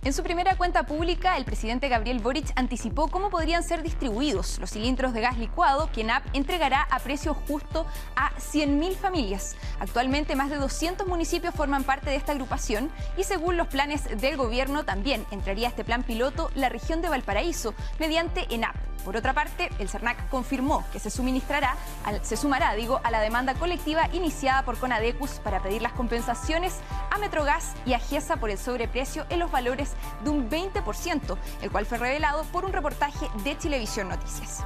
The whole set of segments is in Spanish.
En su primera cuenta pública, el presidente Gabriel Boric anticipó cómo podrían ser distribuidos los cilindros de gas licuado que ENAP entregará a precio justo a 100.000 familias. Actualmente, más de 200 municipios forman parte de esta agrupación y según los planes del gobierno también entraría a este plan piloto la región de Valparaíso mediante ENAP. Por otra parte, el CERNAC confirmó que se sumará a la demanda colectiva iniciada por Conadecus para pedir las compensaciones a Metrogas y a GESA por el sobreprecio en los valores de un 20%, el cual fue revelado por un reportaje de Chilevisión Noticias.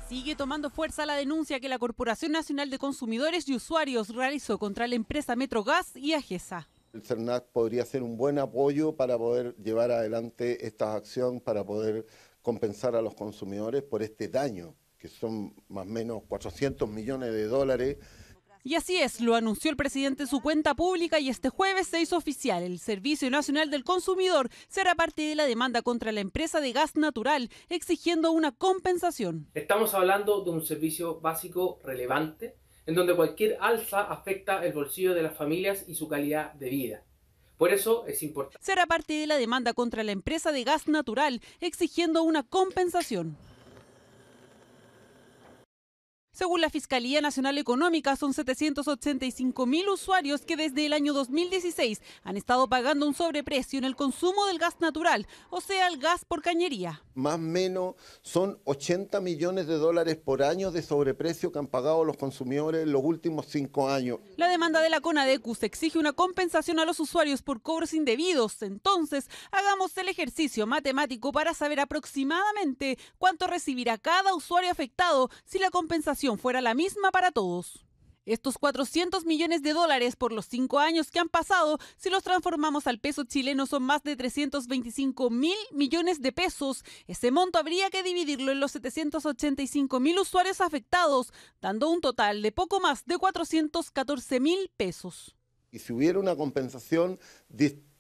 Sigue tomando fuerza la denuncia que la Corporación Nacional de Consumidores y Usuarios realizó contra la empresa Metrogas y a GESA. El CERNAC podría ser un buen apoyo para poder llevar adelante esta acción, para poder compensar a los consumidores por este daño, que son más o menos 400 millones de dólares. Y así es, lo anunció el presidente en su cuenta pública y este jueves se hizo oficial. El Servicio Nacional del Consumidor será parte de la demanda contra la empresa de gas natural, exigiendo una compensación. Estamos hablando de un servicio básico relevante, en donde cualquier alza afecta el bolsillo de las familias y su calidad de vida. Por eso es importante. Será parte de la demanda contra la empresa de gas natural, exigiendo una compensación. Según la Fiscalía Nacional Económica, son 785.000 usuarios que desde el año 2016 han estado pagando un sobreprecio en el consumo del gas natural, o sea, el gas por cañería. Más o menos son 80 millones de dólares por año de sobreprecio que han pagado los consumidores en los últimos 5 años. La demanda de la Conadecus exige una compensación a los usuarios por cobros indebidos. Entonces, hagamos el ejercicio matemático para saber aproximadamente cuánto recibirá cada usuario afectado si la compensación fuera la misma para todos. Estos 400 millones de dólares por los 5 años que han pasado, si los transformamos al peso chileno, son más de 325.000 millones de pesos. Ese monto habría que dividirlo en los 785.000 usuarios afectados, dando un total de poco más de 414.000 pesos. Y si hubiera una compensación,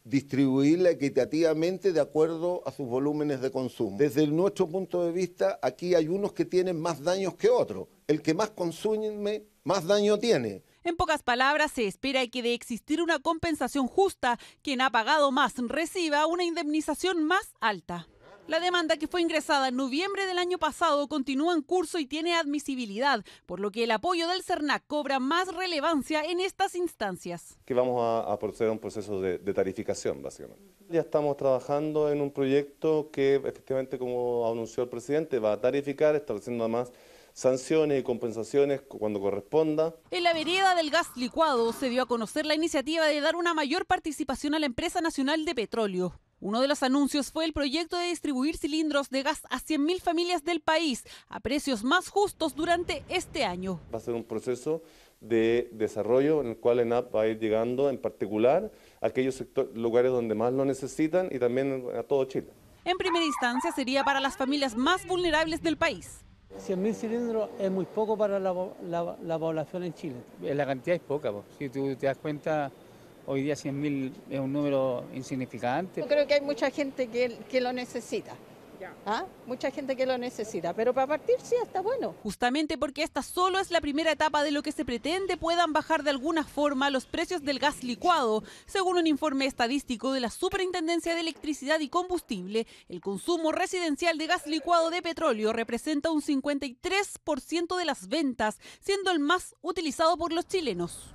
distribuirla equitativamente de acuerdo a sus volúmenes de consumo. Desde nuestro punto de vista, aquí hay unos que tienen más daños que otros. El que más consume, más daño tiene. En pocas palabras, se espera que de existir una compensación justa, quien ha pagado más reciba una indemnización más alta. La demanda, que fue ingresada en noviembre del año pasado, continúa en curso y tiene admisibilidad, por lo que el apoyo del CERNAC cobra más relevancia en estas instancias. Que vamos a proceder a un proceso de tarificación, básicamente. Ya estamos trabajando en un proyecto que efectivamente, como anunció el presidente, va a tarificar, estableciendo además sanciones y compensaciones cuando corresponda. En la vereda del gas licuado se dio a conocer la iniciativa de dar una mayor participación a la empresa nacional de petróleo. Uno de los anuncios fue el proyecto de distribuir cilindros de gas a 100.000 familias del país a precios más justos durante este año. Va a ser un proceso de desarrollo en el cual ENAP va a ir llegando en particular a aquellos lugares donde más lo necesitan y también a todo Chile. En primera instancia sería para las familias más vulnerables del país. 100.000 cilindros es muy poco para la población en Chile. La cantidad es poca, pues. Si tú te das cuenta, hoy día 100.000 es un número insignificante. Yo creo que hay mucha gente que lo necesita. ¿Ah? Mucha gente que lo necesita, pero para partir sí está bueno. Justamente porque esta solo es la primera etapa de lo que se pretende puedan bajar de alguna forma los precios del gas licuado. Según un informe estadístico de la Superintendencia de Electricidad y Combustible, el consumo residencial de gas licuado de petróleo representa un 53% de las ventas, siendo el más utilizado por los chilenos.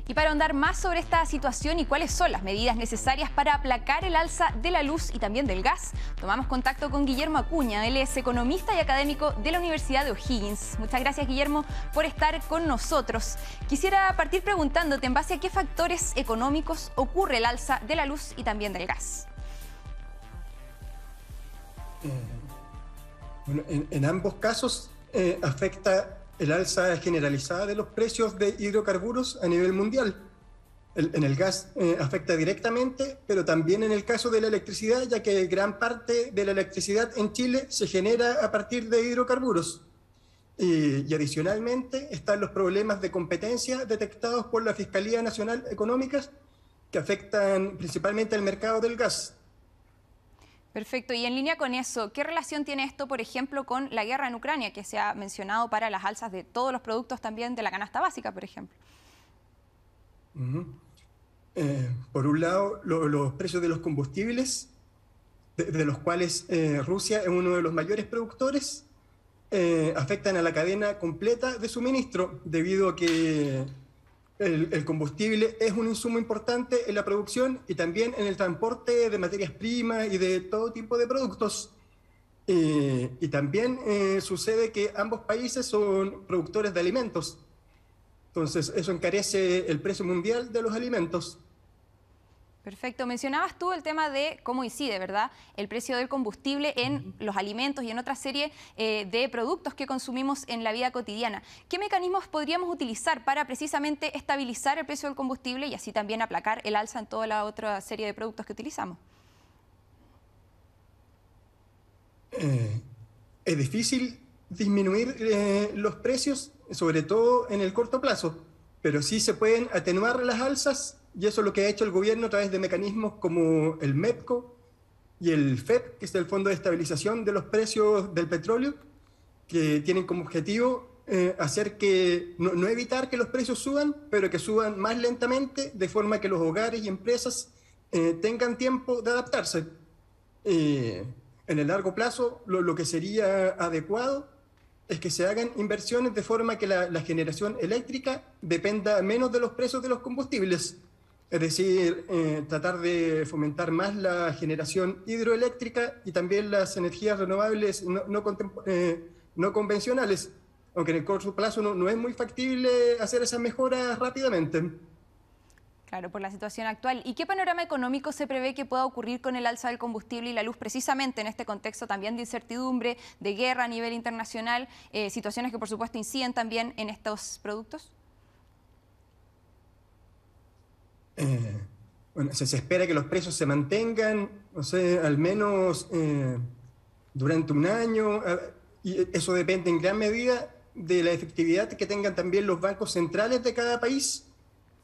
Y para ahondar más sobre esta situación y cuáles son las medidas necesarias para aplacar el alza de la luz y también del gas, tomamos contacto con Guillermo Acuña. Él es economista y académico de la Universidad de O'Higgins. Muchas gracias, Guillermo, por estar con nosotros. Quisiera partir preguntándote en base a qué factores económicos ocurre el alza de la luz y también del gas. Bueno, en ambos casos afecta el alza generalizada de los precios de hidrocarburos a nivel mundial. En el gas afecta directamente, pero también en el caso de la electricidad, ya que gran parte de la electricidad en Chile se genera a partir de hidrocarburos. Y adicionalmente están los problemas de competencia detectados por la Fiscalía Nacional Económica, que afectan principalmente al mercado del gas. Perfecto. Y en línea con eso, ¿qué relación tiene esto, por ejemplo, con la guerra en Ucrania, que se ha mencionado para las alzas de todos los productos también de la canasta básica, por ejemplo? Por un lado, los precios de los combustibles, de los cuales Rusia es uno de los mayores productores, afectan a la cadena completa de suministro, debido a que el combustible es un insumo importante en la producción y también en el transporte de materias primas y de todo tipo de productos. Y también sucede que ambos países son productores de alimentos. Entonces, eso encarece el precio mundial de los alimentos. Perfecto. Mencionabas tú el tema de cómo incide, ¿verdad?, el precio del combustible en los alimentos y en otra serie de productos que consumimos en la vida cotidiana. ¿Qué mecanismos podríamos utilizar para precisamente estabilizar el precio del combustible y así también aplacar el alza en toda la otra serie de productos que utilizamos? Es difícil disminuir los precios, sobre todo en el corto plazo, pero sí se pueden atenuar las alzas. Y eso es lo que ha hecho el gobierno a través de mecanismos como el MEPCO y el FED, que es el Fondo de Estabilización de los Precios del Petróleo, que tienen como objetivo hacer que, no evitar que los precios suban, pero que suban más lentamente, de forma que los hogares y empresas tengan tiempo de adaptarse. En el largo plazo, lo que sería adecuado es que se hagan inversiones de forma que la generación eléctrica dependa menos de los precios de los combustibles. Es decir, tratar de fomentar más la generación hidroeléctrica y también las energías renovables no convencionales, aunque en el corto plazo no es muy factible hacer esas mejoras rápidamente. Claro, por la situación actual. ¿Y qué panorama económico se prevé que pueda ocurrir con el alza del combustible y la luz, precisamente en este contexto también de incertidumbre, de guerra a nivel internacional, situaciones que por supuesto inciden también en estos productos? Bueno, se espera que los precios se mantengan, no sé, al menos durante un año, y eso depende en gran medida de la efectividad que tengan también los bancos centrales de cada país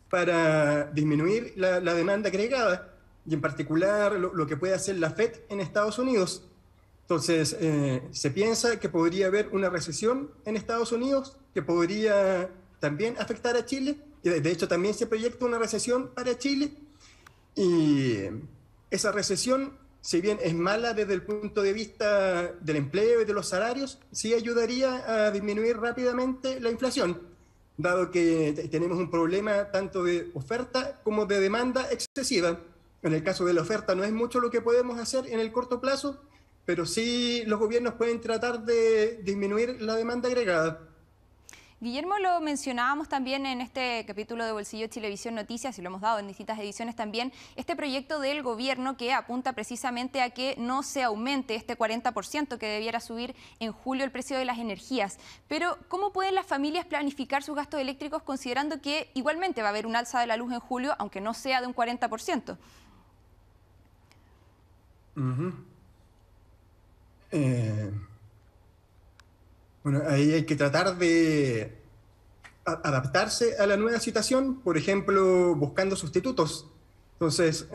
para disminuir la demanda agregada, y en particular lo que puede hacer la FED en Estados Unidos. Entonces, se piensa que podría haber una recesión en Estados Unidos que podría también afectar a Chile. Y de hecho, también se proyecta una recesión para Chile. Y esa recesión, si bien es mala desde el punto de vista del empleo y de los salarios, sí ayudaría a disminuir rápidamente la inflación, dado que tenemos un problema tanto de oferta como de demanda excesiva. En el caso de la oferta no es mucho lo que podemos hacer en el corto plazo, pero sí los gobiernos pueden tratar de disminuir la demanda agregada. Guillermo, lo mencionábamos también en este capítulo de Bolsillo Chilevisión Noticias y lo hemos dado en distintas ediciones también, este proyecto del gobierno que apunta precisamente a que no se aumente este 40% que debiera subir en julio el precio de las energías. Pero, ¿cómo pueden las familias planificar sus gastos eléctricos considerando que igualmente va a haber un alza de la luz en julio, aunque no sea de un 40%? Bueno, ahí hay que tratar de adaptarse a la nueva situación, por ejemplo, buscando sustitutos. Entonces,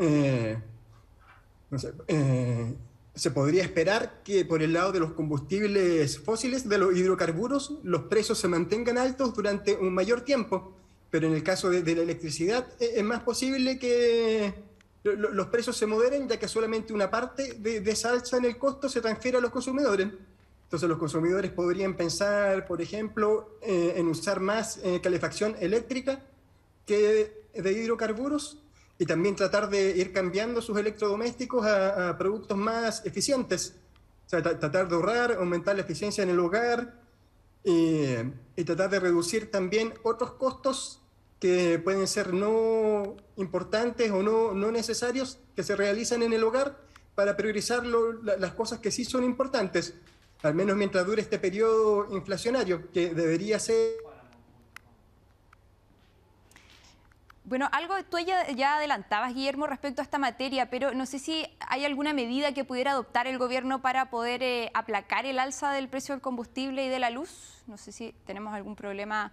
se podría esperar que por el lado de los combustibles fósiles, de los hidrocarburos, los precios se mantengan altos durante un mayor tiempo, pero en el caso de la electricidad es más posible que los precios se moderen, ya que solamente una parte de esa alza en el costo se transfiere a los consumidores. Entonces los consumidores podrían pensar, por ejemplo, en usar más calefacción eléctrica que de hidrocarburos, y también tratar de ir cambiando sus electrodomésticos a productos más eficientes. O sea, tratar de ahorrar, aumentar la eficiencia en el hogar y tratar de reducir también otros costos que pueden ser no importantes o no necesarios que se realizan en el hogar, para priorizar las cosas que sí son importantes, al menos mientras dure este periodo inflacionario, que debería ser... Bueno, algo tú ya adelantabas, Guillermo, respecto a esta materia, pero no sé si hay alguna medida que pudiera adoptar el gobierno para poder aplacar el alza del precio del combustible y de la luz. No sé si tenemos algún problema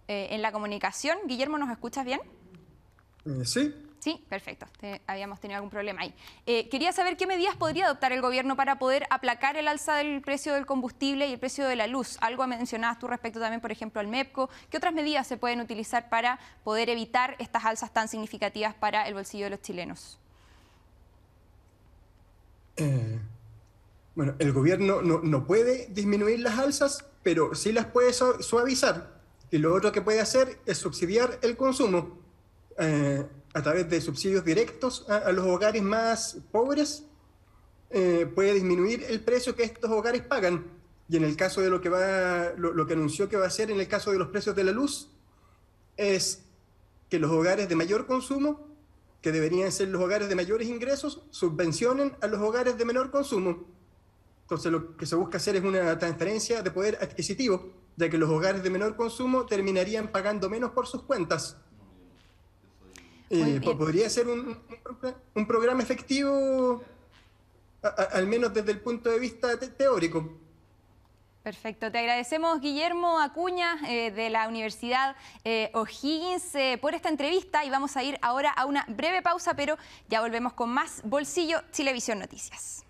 en la comunicación. Guillermo, ¿nos escuchas bien? Sí. Sí, perfecto. Habíamos tenido algún problema ahí. Quería saber qué medidas podría adoptar el gobierno para poder aplacar el alza del precio del combustible y el precio de la luz. Algo mencionabas tú respecto también, por ejemplo, al MEPCO. ¿Qué otras medidas se pueden utilizar para poder evitar estas alzas tan significativas para el bolsillo de los chilenos? Bueno, el gobierno no puede disminuir las alzas, pero sí las puede suavizar. Y lo otro que puede hacer es subsidiar el consumo a través de subsidios directos a los hogares más pobres. Puede disminuir el precio que estos hogares pagan. Y en el caso de lo que anunció que va a hacer en el caso de los precios de la luz, es que los hogares de mayor consumo, que deberían ser los hogares de mayores ingresos, subvencionen a los hogares de menor consumo. Entonces lo que se busca hacer es una transferencia de poder adquisitivo, ya que los hogares de menor consumo terminarían pagando menos por sus cuentas. Podría ser un programa efectivo, al menos desde el punto de vista teórico. Perfecto, te agradecemos, Guillermo Acuña, de la Universidad O'Higgins, por esta entrevista, y vamos a ir ahora a una breve pausa, pero ya volvemos con más Bolsillo Chilevisión Noticias.